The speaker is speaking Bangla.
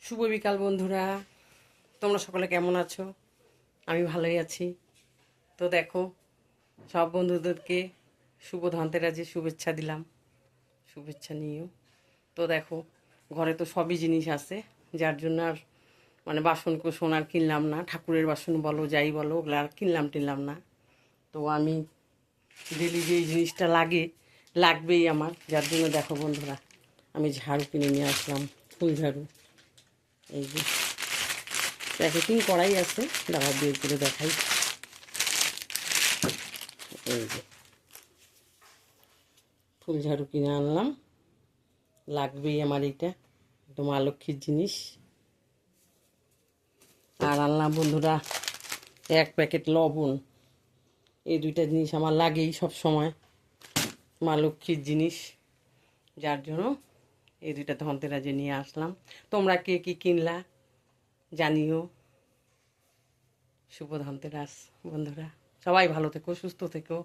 শুভ বিকাল বন্ধুরা, তোমরা সকলে কেমন আছো? আমি ভালোই আছি। তো দেখো, সব বন্ধুদেরকে শুভ ধনতেরাসের শুভেচ্ছা দিলাম, শুভেচ্ছা নিও। তো দেখো, ঘরে তো সবই জিনিস আছে, যার জন্য আর বাসন কোসন আর কিনলাম না, ঠাকুরের বাসন বলো যাই বলো ওগুলো আর কিনলাম না। তো আমি ডেলি যেই জিনিসটা লাগবেই আমার, যার জন্য দেখো বন্ধুরা, আমি ঝাড়ু কিনে নিয়ে আসলাম, ফুল ঝাড়ু। এই যে প্যাকেটিং করাই আছে, দাঁড়া বের করে দেখাই। এই যে ফুল ঝাড়ু কিনে আনলাম, লাগবেই আমার এইটা, একদম মা লক্ষ্মীর জিনিস। আর আনলাম বন্ধুরা 1 প্যাকেট লবণ। এই দুইটা জিনিস আমার লাগেই সব সময়, মা লক্ষ্মীর জিনিস, যার জন্য এই দুইটা ধনতেরাসে নিয়ে আসলাম। তোমরা কে কী কিনলা জানিও। শুভ ধনতেরাস বন্ধুরা, সবাই ভালো থেকো, সুস্থ থেকো।